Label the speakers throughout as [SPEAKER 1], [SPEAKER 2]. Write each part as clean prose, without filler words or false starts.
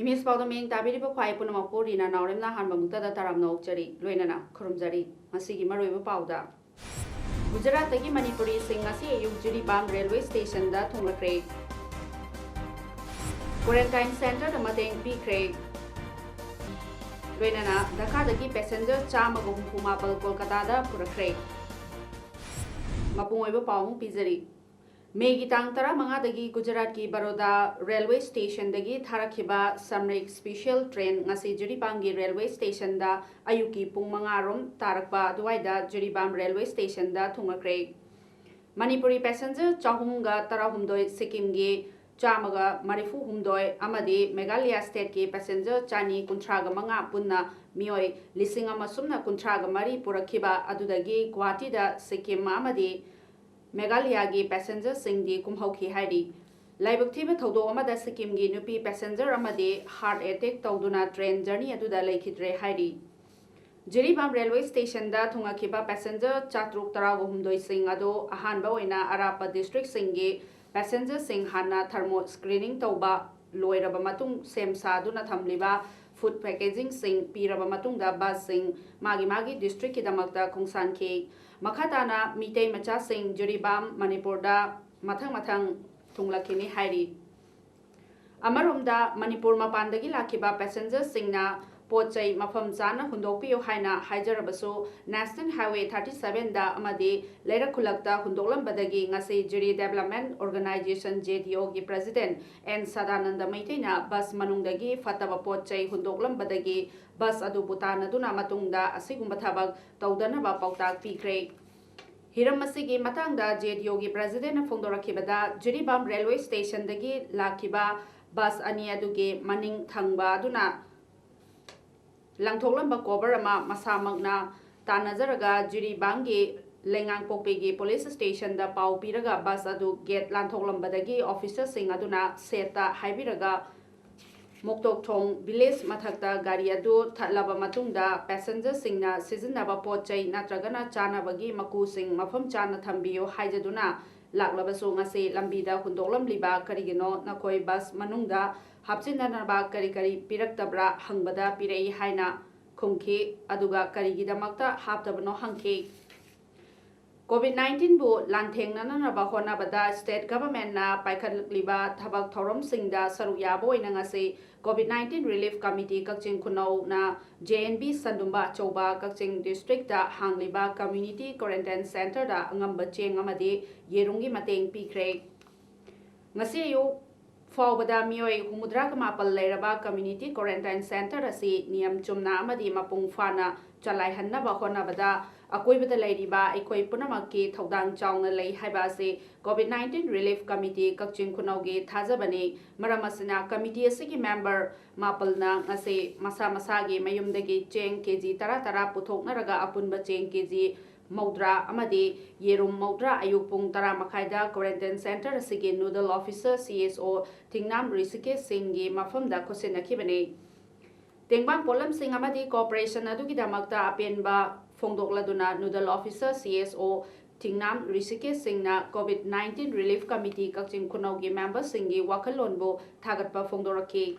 [SPEAKER 1] Miss Paodam Tabiri Pai Punamapo Reena Naorm na Hanbamuta da Taram no Chari, Luenana, Kurumjari, Masigi Maru Pauda. Gujarat Taki Manipuri Singasi, Yujiri Bam Railway Station da Tungakre. Quarantine Center the Mateng P. Craig. Luenana, Dhaka Daki passenger Chamagum Pumapal Kolkata da Purakre. Mapunga Pau Pizari. Megi tang tara manga dagi Gujarat ki Baroda Railway Station dagi Tharakhiba Samrik Special Train ngasi Jiribamgi Railway Station da ayuki pung manga rom tarakpa duwaida Jiribam Railway Station da thungakre. Manipuri passenger chahumga tarahumdoi Sikkim gi chamaga marifu humdoi amadi Meghalaya State ki passenger chani kuntraga manga punna mioi lising amasumna kuntraga mari purakhiba adudagi Guwahati da Sikkim amadi Meghalaya gi passenger singdi kumhauki hairi. Laibuk thiba thodo amada Sikkim gi nupi passenger amadi heart attack tawduna train journey aduda laikhitre hairi. Jiribam railway station da thungakiba passenger chatruk tarago humdoi sing ado ahanba oina arapa district singi passenger sing hana thermo screening tawba loiraba matung sem saduna thamliba food packaging sing piraba matung da bus sing magi district kidamakta khongsan ki Makhatana Mitei Macha Singh Jiribam Manipur da mathang thunglakini hairi. Amarumda Manipur mapandagi lakiba passenger singna pochai mafam chana hundokpiyo haina haijarabasu National Highway 37 da amadi Leirakhulakta hundoklambadagi ngasi Jiri Development Organization JDO gi President N Sadananda Maiteina bus manungdagi fataba pochai hundoklambadagi bus adu butanaduna matungda asigumba thabak tawdanaba pautak pikre. Hiram masigi matangda JDO gi President Fongdorakibada Jiribam Railway Station dagi lakiba bus ani adugi maning thangba aduna Langthoklamba cover ama masamagna tanazaraga Jiribamgi Lengang Pokpegi police station da pau piraga bus adu gate lanthoklambadagi officer sing aduna seta haibiraga Moktok Thong village mathakta gari adu thatlaba matungda passenger singna sizinaba pochai natragana chanabagi maku sing mafam chana thambiyo haijaduna laklabaso ngase lambida hundoklamliba karigino nakoi bus manungda hapchinanaba kari piraktabra hangbada pirei haina khumki aduga karigidamakta haptabano hangki COVID-19 bu lanthengnanaba honabada state government na paikhatliba thabak thorom singda saruyabo inangase COVID-19 relief committee Kakching Khunau na JNB Sandumba Choba Kakching district da hangliba community quarantine center da ngamba cheng amadi yerungi mateng pikre ngasi yu Faubada mioi humudra kamapal leiraba community quarantine center asi niyam chumna amadi mapung fana chalai hannaba honabada akoibada leiriba ekoi punamaki thodang chaungna lei haiba ase COVID-19 relief committee Kakching Khunau gi thajabani maramasina committee asigi member mapalna ase masa gi mayumdagi cheng kg tara puthoknaraga apunba cheng kg Maudra amadi yerum Maudra ayuk pung tara makhaida quarantine center asigi noodle officer CSO Tingnam Risike Singhi mafamda khosenakibani Tengbang polam sing amadi cooperation adugidamakta apenba fongdokladuna noodle officer CSO Tingnam Risike Singna COVID-19 relief committee Kakching Khunau gi members singhi wakhalonbu thagatpa fongdoraki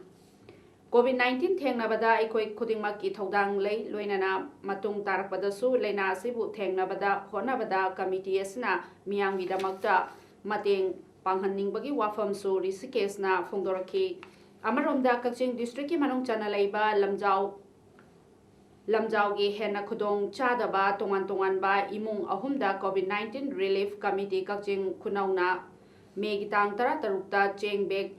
[SPEAKER 1] COVID-19 thengnabada ekoi khudingmaki thodang lei loinana matung tarakpadasu leina asibu thengnabada honabada committee asna miyamgidamakta mateng panghanningbagi wafam su Rishikesna fongdoraki amaromda Kakching district ki manung chana leiba lamjau gi hena khudong chadaba tongan ba imung ahumda COVID-19 relief committee Kakching Khunauna megitang tarukta cheng bag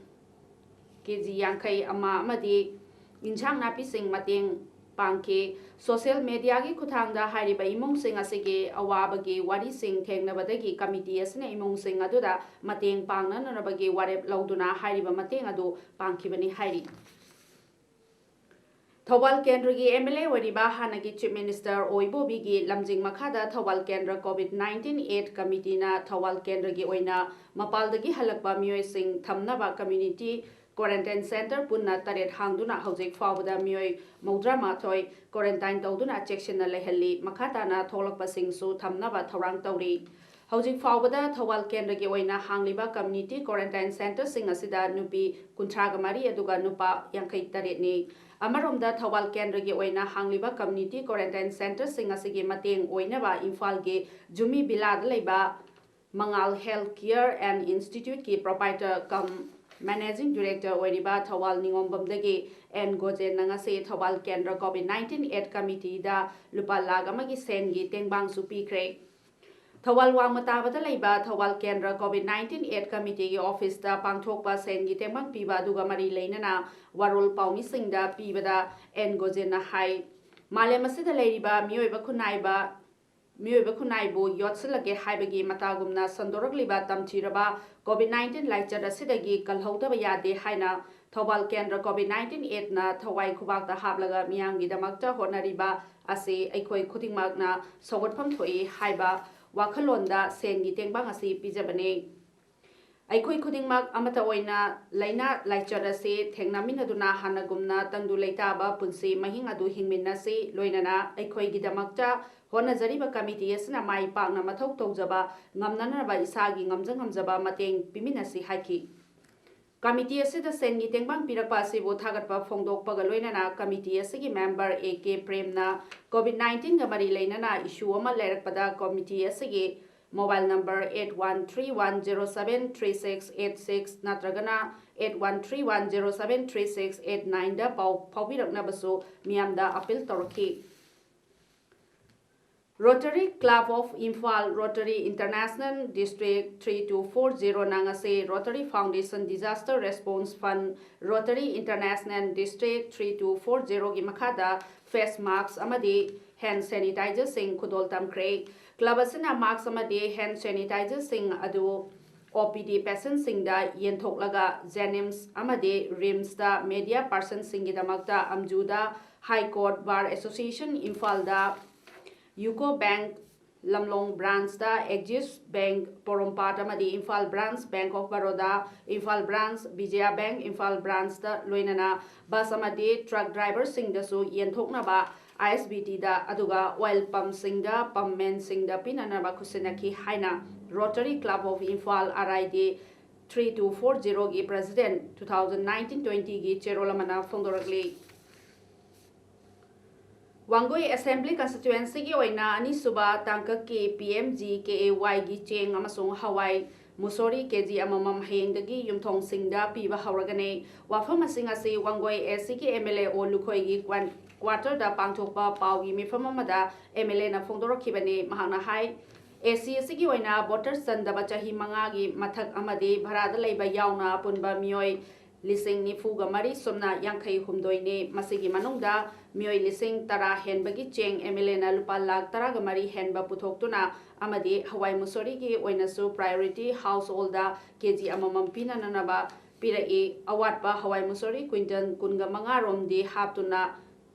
[SPEAKER 1] KG Yankai ama amadi inchang napi sing mateng Pangki social media gi khuthangda hairiba imong sing asigi awabagi wari sing thengnabadagi committee asina imong sing aduda mateng pangna nanabagi warep lauduna hairiba mateng adu pangkhibani hairi Thawal Kendra gi MLA wariba hanagi Chief Minister Oibobi gi lamjing makhada Thawal Kendra COVID-19 aid committee na Thawal Kendra gi oina mapaldagi halakba miyoi sing thamnaba community quarantine center punna taret hangduna hojik fawda miyoi maudra mathoi quarantine tawduna chection na lehalli makhata na tholakpa singsu thamnaba thorang tawri Hojik fawbada Thawal Kendra gi oina hangliba community quarantine center sing asida nupi kuntragamari aduga nupa yankai taret ni Amaromda Thawal Kendra gi oina hangliba community quarantine center sing asigi mateng oina ba Imphal gi Jumi Bilad leiba Mangal Healthcare and Institute ki proprietor kam Managing Director Weriba Thawal Ningombamdagi and Gojen Nangase Thawal Kendra COVID-19 aid committee da lupa lagamagi sengi tengbang supi kre Thawal Wangmatabada leiba Thawal Kendra COVID-19 aid committee office da pangthokpa sengi tengbang piba duga mari leinana warul paumi singda pibada and Gojen na hai Malemasida leiba mioiba kunaibu yotsilage haibagi matagumna sandorokliba tamchiraba COVID-19 laichar asidagi kalhaudaba yade haina Thawal Kendra COVID-19 aid na thawai khubakta hablaga miyamgi damakta honariba ase aikoi khudingmakna sawatpham thoi haiba wakhalonda sengi tengbang asi pijabane Aikoi khudingmak amata oina laina laichar ase thengnaminaduna hanagumna tangdu leitaba punsi mahing adu hingminna se loinana aikoi gidamakta honajariba committee asina mai pakna mathau tawjaba ngamnanaba isagi ngamjaba mateng piminasi haki Committee asida sengi tengbang pirakpa asibu thagatpa phongdokpaga loinana committee asigi member AK Premna COVID-19 ga mari leinana issue ama lerakpada committee asigi mobile number 8131073686 natragana 8131073689 da pawbiraknabasu miyamda appeal torki Rotary Club of Imphal Rotary International District 3240 Nangase Rotary Foundation Disaster Response Fund Rotary International District 3240 gi makhada face masks amadi hand sanitizer sing khudol tamkre club asina masks amadi hand sanitizer sing adu OPD patient sing da yenthoklaga Jenims amadi Rims da media person sing gi damakta amjuda High Court Bar Association Imphal da UCO Bank Lamlong Branch da Axis Bank Porompat amadi Imphal Branch Bank of Baroda Imphal Branch Vijaya Bank Imphal Branch da loinana bus amadi truck driver sing da su yenthoknaba ISBT da aduga oil pump sing da pump men sing da pinanaba khusinaki haina Rotary Club of Imphal RID 3240 gi President 2019-20 gi Cherolamana Fongdoragli Wangoi Assembly Constituency gi oina ani suba tangka ki PMG KAY gi cheng amasung Hawai Musori KG amamam hengdagi yumthong singda piba hawragane wafam asing ase Wangoi SC ki MLA o lukhoi gi quarter da pangthokpa pawgi mifam amada MLA na phongdorokibane mahana hai AC asigi oina voters sandaba chahi manga gi mathak amade bharada leiba yauna punba mioi lising nifuga mari somna yankhai humdoine masigi manungda mioi lising tara henbagi cheng MLA na lupa lakh tara ga mari henba puthokuna amade Hawai Musori gi oinasu priority household da KG amamam pina nanaba pira e awatba Hawai Musori quinton kunga manga romdi haptuna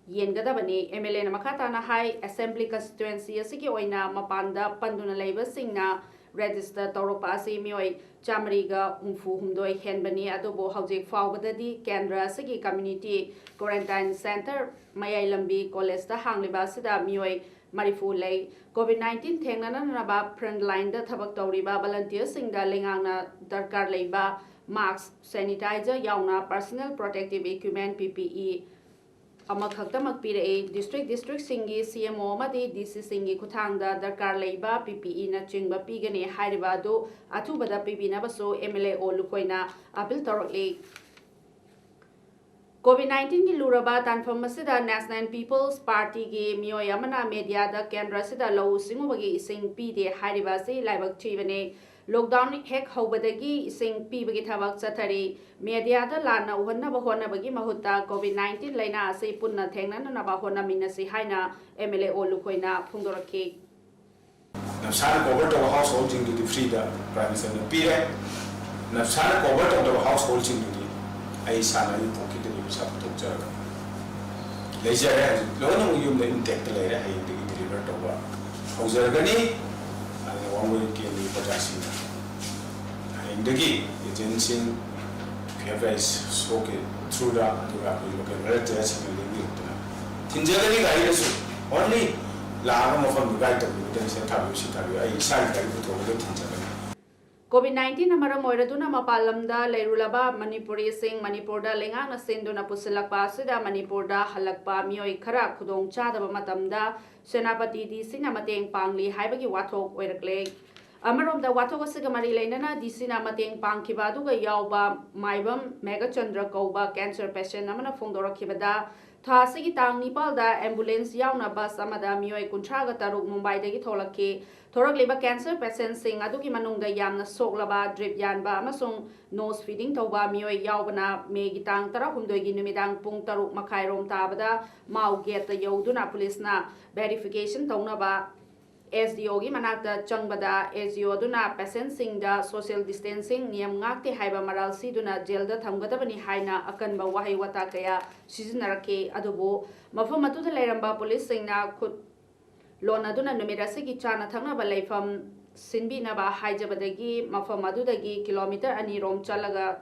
[SPEAKER 1] yengadabani MLA na makata na high assembly constituency asigi oina mapanda panduna leiba singna register tauropa ase mioi chamriga humfu humdoi henbani adobo hojik fawbadadi kendra asigi community quarantine center mayai lambi college da hangliba sida mioi marifu lei COVID-19 thengnana naba front line da thabak tawriba volunteer singda lengangna darkar leiba mask sanitizer yauna personal protective equipment PPE amakaktamak pire district singi CMO amadi DC singi kuthangda darkar leiba PPE na chingba pigane hairiba do athubada pibina baso MLA o lukoina appeal torokli COVID-19 ki luraba tanfam asida National People's Party gi miyoy amana media da kendra sida low singubagi ising pide hairiba se laibak chibane lockdown hek hobadagi ising pibagi thabak chathari media da lana uhannaba honabagi mahutta covid-19 laina ase punna thengnana naba honaminasi haina MLA olukoina phungdorakhi
[SPEAKER 2] Nafsana cover to household into the free the prime minister pire Nafsana cover to household into the ai sana yu pocket ni bisa to jara leisure lona yum the intact later hai deliver to ba hauser gani ani wangwe ke ni pajasi indagi agency PFS spoke through the look at relatives in the tinjari gari su only laga mafam gai to den sen thabi si thabi ai sai gari to go tinjari
[SPEAKER 1] COVID-19 amara moiraduna mapalamda leirulaba Manipuri sing Manipurda lengang na senduna pusilakpa sida Manipurda halakpa mioi khara khudong chadaba matamda senapati DC na mateng pangli haibagi wathok oirakle Amaromda wathok asiga mari leinana DC na mateng pangkhiba aduga yawba maibam Megachandra kauba cancer patient amana phongdorakhibada thasigi tang nipalda ambulance yauna bus amada mioi kunthraga taruk Mumbai dagi tholakki thorakleba cancer patient sing adugi manungda yamna soklaba drip yanba amasung nose feeding tauba mioi yawbana megi tang 16 gi numidang pung 3 makhairom tabada mau gate yauduna police na verification taunaba SDO gi manakta changbada SDO duna patient sing da social distancing niyam ngakte haiba maral siduna jail da thamgadabani haina akanba wahai wata kaya sizinarake adubo mafam atu da leiramba police sing na khut lona duna numirasigi chana thangna ba leifam sinbi na ba haijabadagi mafam adudagi kilometer ani rom chalaga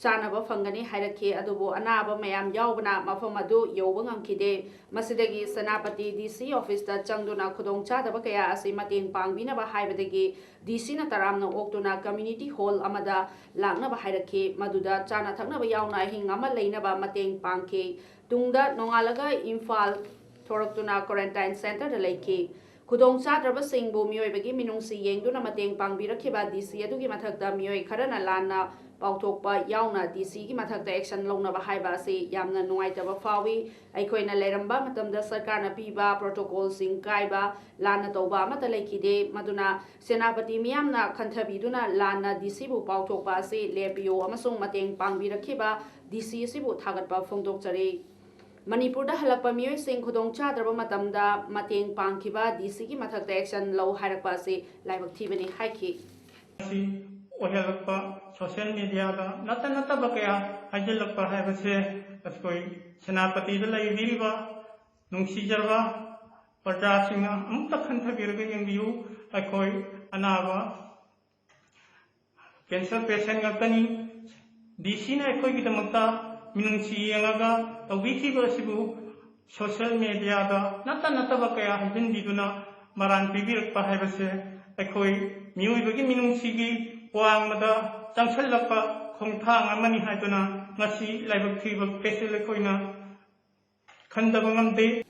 [SPEAKER 1] chana ba fangani hairake adubo anaba mayam yawbana mafam adu yobangam kide masidagi sanapati DC office da changduna khudong cha da ba kaya asi mateng pangbina ba haibadagi DC na taramna oktuna community hall amada langna ba hairake maduda chana thangna ba yawna hingama leina ba mateng pangke tungda nongalaga Imphal thoraktuna quarantine center da leiki khudong chadraba singbu mioibagi minungsi yengduna mateng pangbirakhiba DC adugi mathakta mioi kharana lanna pauthokpa yauna DC gi mathakta action longna ba haiba se yamna nuaitaba fawi aikoina leramba matamda sarkarna piba protocol sing kaiba lanna toba mata leikide maduna senapati miyamna khanthabiduna lanna DC bu pauthokpa se lepio amasung mateng pangbirakhiba DC sibu thagatpa phongdokchari Manipurda halakpa mioi sing khudong chadraba matamda mateng pangkhiba DC gi mathakta action lo hairakpa se laibak thibani haiki
[SPEAKER 3] ohelakpa social media da nata bakaya hajalakpa haibase askoi senapati da laibiriba nungsijarba parda singa amta khanthabirga yengbiu akoi anaba cancer patient ngakani DC na akoi gidamakta minungsi yangaga tawikhiba sibu social media da nata bakaya hajinbiduna maran pibirakpa haibase akoi miuibagi minungsigi wangmada changsalakpa khongthang amani haiduna ngasi laibak thiba pesel koina khandaba ngamde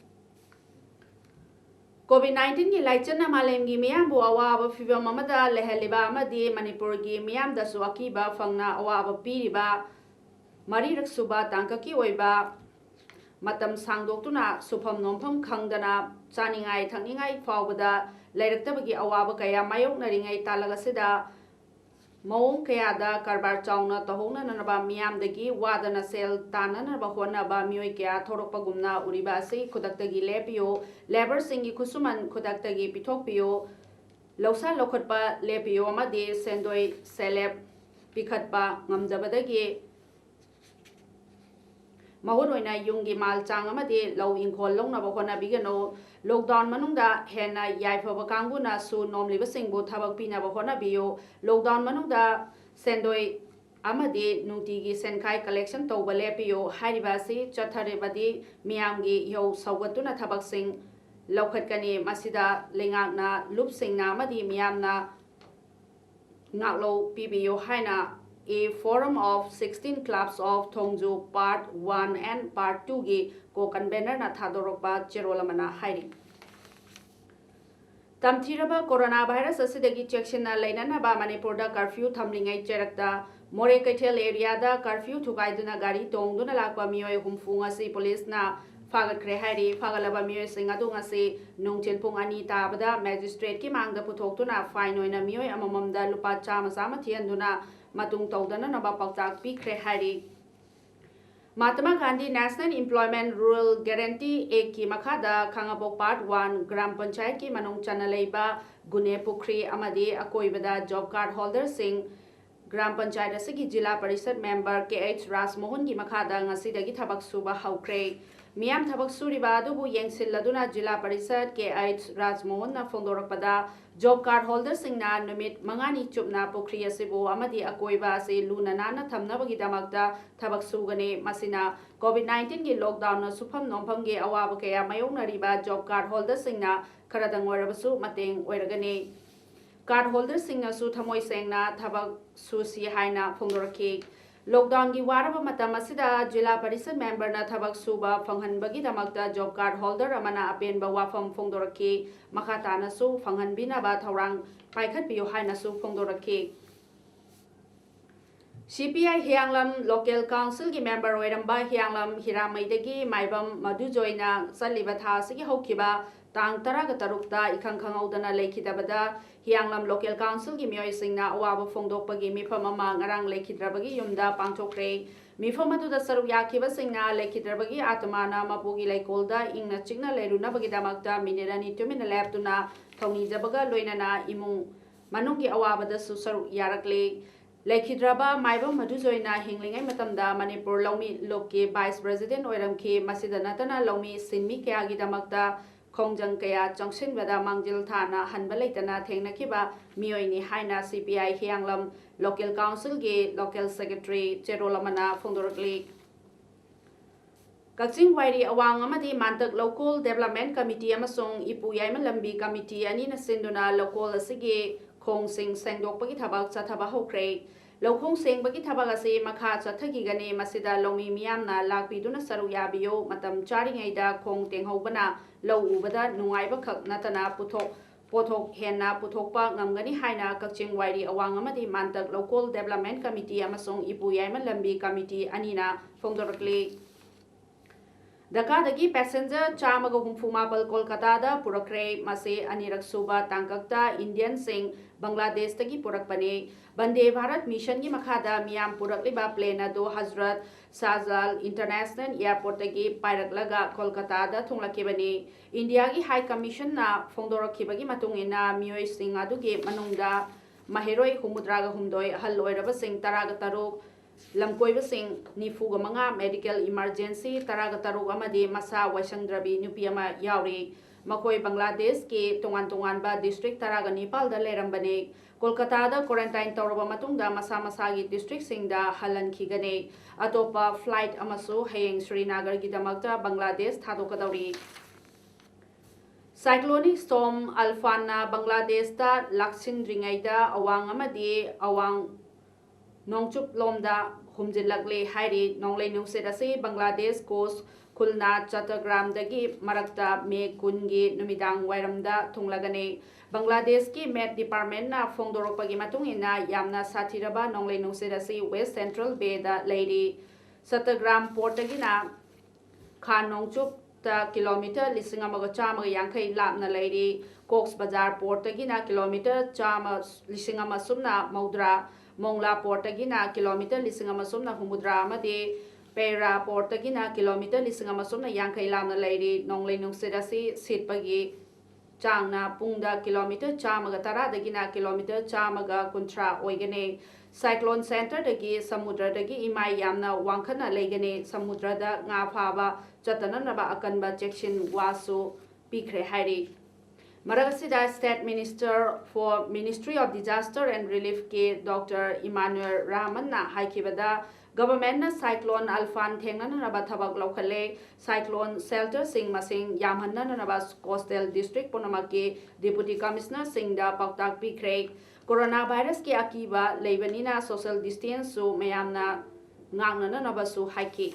[SPEAKER 1] COVID-19 gi laichana malem gi miyam bu awaba fibam amada lehaliba amadi Manipur gi miyam da suaki ba fangna awaba piriba marirak suba tangka ki oiba matam sangdoktuna supham nompham khangdana chaningai thangningai fawbada lairaktabagi awaba kaya mayok naringai talaga sida Mawong kaya da karbar chawna tahona nanaba miyamdagi wadana sel tananaba honaba mioi kaya thorokpagumna uriba ase khudaktagi lepio labor singi khusuman khudaktagi pithokpio lausa lokhotpa lepio amade sendoi seleb pikhatpa ngamjabadagi mahoroina yungi mal chang amade low inkhol longnaba honabigano lockdown manungda hena yaifaba kanguna su nomliba singbu thabak pinaba honabiyo lockdown manungda sendoi amade nutigi senkai collection tawba lepiyo hairibasi chatharebadi miyamgi yo sawgatuna thabak sing lokhatkani masida lengakna lupsingna amadi miyamna ngaklo pibiyo haina a forum of 16 clubs of Thongju part 1 and part 2 gi ko convener na thadorokba cherolamana hairi tamthiraba coronavirus asidagi chection na lainana ba Manipur da curfew thamlingai cherakta more kaithel area da curfew thukaiduna gari tongduna lakpa mioi humfunga si police na ꯐꯥꯒꯠꯈ꯭ꯔꯦ ꯍꯥꯏꯔꯤ ꯐꯥꯒꯠꯂꯕ ꯃꯤꯑꯣꯏꯁꯤꯡ ꯑꯗꯨ ꯉꯁꯤ ꯅꯨꯡꯊꯤꯜ ꯄꯨꯡ 2 ꯇꯥꯕꯗ ꯃꯦꯖꯤꯁꯇ꯭ꯔꯦꯠꯀꯤ ꯃꯥꯡꯗ ꯄꯨꯊꯣꯛꯇꯨꯅ ꯐꯥꯏꯟ ꯑꯣꯏꯅ ꯃꯤꯑꯣꯏ ꯑꯃꯃꯝꯗ ꯂꯨꯄꯥ ꯆꯥꯝꯃ ꯊꯤꯍꯟꯗꯨꯅ ꯃꯇꯨꯡ ꯇꯧꯗꯅꯅꯕ ꯄꯥꯎꯇꯥꯛ ꯄꯤꯈ꯭ꯔꯦ ꯍꯥꯏꯔꯤ Mahatma Gandhi national employment rural guarantee act की मखादा खांगाबोक पार्ट 1 ग्राम पंचायत की मनुंग चना लेबा गुने Pukhri अमदी अकोइबदा job card holder Singh ग्राम पंचायत असगी जिला परिषद मेंबर के.एच. राजमोहन की मखादा ngasi थबक सुबा हौख्रे मियाम थबक सुरिबा अदुबु येंसिल्लदुना जिला परिषद के.एच. राजमोहन ना फोंदोरकपदा जॉब कार्ड होल्डर सिंगना नुमित मंगानी चुपना पुखरी असिबु अमदी अकोइबा से लूना नाना थमनबगी दमकता थबक सुगने मसिना कोविड-19 की लॉकडाउन सुफम नोंफम के अवाब कया मयोंगनरिबा जॉब कार्ड होल्डर सिंगना खरदंग ओइरबसु मतेंग ओइरगने कार्ड होल्डर सिंगनसु थमोय सेंगना थबक सुसी हाइना फोंदोरखी लॉकडाउन की वारब मतम असिदा जिला परिषद मेंबर ना थबक सुबा फंगहनबगी दमकता जॉब कार्ड होल्डर अमना अपेनबा वाफम फोंदोरखी मखातानसु फंगहनबिनाबा थौरांग पाइखतपियो हाइनासु फोंदोरखी CPI हियांगलम लोकल काउंसिल की मेंबर ओइरंबा हियांगलम हिरामैदगी माइबम मधुजोइना सलिबा थासिगी हौखिबा तांग 13 इखंग खंगौदना लेखिदबदा हियांगलम लोकल काउंसिल की मियोइसिंगना अवाब फोंदोकपगी मिफम अमा ngarang लेखिद्रबगी युमदा पांगथोखरे मिफम अदुदा सरुक याखिबसिंगना लेखिद्रबगी आत्माना मपुगी लेकोलदा इंगना चिंगना लेरुनबगी दमकता मिनेरानी तुमिना लेपतुना थौनीजबगा लोइनना इमुंग मनुंगी अवाबदसु सरुक यारकले लेखिद्रबा माइबम मधुजोइना हिंगलिंगै मतमदा मणिपुर लौमी लोकके वाइस प्रेसिडेंट ओइरमखी मसिदा नतना लौमी सिनमी कयागी दमकता खोंजंग कया चंगसिनबदा मांगजिल थाना हनबा लेतना थेंगनखिबा मियोइनी हाइना CPI हियांगलम लोकल काउंसिल के लोकल सेक्रेटरी चेरोलमना फोंदोरकली कक्चिंग वाइरी अवांग अमदी मांतक लोकल डेवलपमेंट कमिटी अमसोंग इपु याइमा लंबी कमिटी अनीना सिंदुना लोकल असिगे खोंगसिंग सेंगदोकपगी थबक चथबा होख्रे लौखोंग सेंगबगी थबक असे मखा चथगिगने मसिदा लौमी मियामना लाकपिदुना सरु याबियो मतम चारिङैदा खोंग तेंहौबना लौ उबदा नुंगाइबा खक नतना पोथोक हेना पुथोकपा ngamgani haina kakching wairi awang amadi mantak local development committee amasong ipu yaima lambi committee anina phongdorakli Dakadagi passenger chamaga humfumapal Kolkata purakre mase anirak suba tangkakta Indian sing Bangladesh tagi purakpane Bande Bharat mission gi makhada miyam purakliba plane ado Hazrat Shahjalal International Airport tagi pairaklaga Kolkata da thunglakibani India gi High Commission na phongdorakhibagi matungina miyoi sing adugi manungda maheroi humudraga humdoi hal oiraba sing taraga taruk lamkoibasing nifuga manga medical emergency taraga taruk amadi masa waisangdrabi nupi ama yauri makoi Bangladesh ke tongan ba district taraga Nepal da lerambane Kolkata da quarantine tawraba matungda masa gi district singda halan khigane atopa flight amasu hayeng Srinagar gi damakta Bangladesh thadokadauri Cyclonic storm Alfana Bangladesh da laksindringaida awang amadi awang Nongchup lomda humjilakle hairi nonglei nungset ase Bangladesh coast khulna Chattogram dagi marakta me kungi numidang wairamda thunglagane Bangladesh ki Met Department na phongdoropagi matungina yamna sathiraba nonglei nungset ase West Central Bay da leiri Chattogram port dagi na Khan Nongchup ta kilometer 1,150 lapna leiri Cox Bazar port dagi na kilometer 1,100 sumna maudra Mongla port tagina kilometer 1,000 humudra amade Pera port tagina kilometer 1,000 yankai lamna leiri nonglei nungsedasi sitpagi changna pungda kilometer 110 dagina kilometer 113 oigane cyclone center dagi samudra dagi imai yamna wangkhana leigane samudra da nga phaba chatananaba akanba chection wasu pikre hairi Maragasida State Minister for Ministry of Disaster and Relief ke Dr. Emmanuel Rahman na haikibada government na cyclone Alfan thengna na ba thabak lokhale cyclone shelter sing masing yamhanna na ba coastal district ponamake deputy commissioner sing da paktak pikre coronavirus ke akiba leibanina social distance su mayamna ngangna na ba su haiki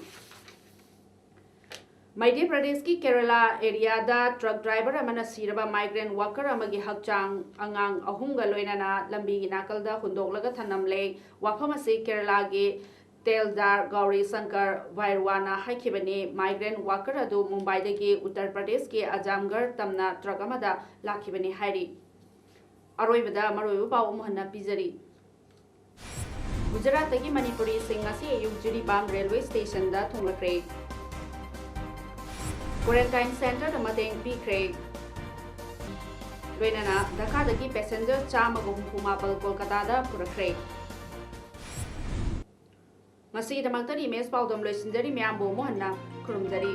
[SPEAKER 1] Madhya Pradesh ki Kerala area da truck driver amana siraba migrant worker amagi hakchang angang ahunga loinana lambi gi nakalda hundoglaga thanamle wafam ase Kerala ge Teldar Gauri Shankar Vairwana Haikibani migrant worker adu Mumbai dagi Uttar Pradesh ke Ajamgarh tamna truck amada lakibani hairi. Aroibada maroibu pau umuhanna pizari. Gujarat dagi Manipuri sing ngasi ayuk Jiribam railway station da thunglakre. Quarantine center da mateng pikre. Loinana Dhaka dagi passenger chamagum humapal Kolkata da purakre. Masih damak tadi mes Paodam loisinjari miyambo mohanna kurumjari.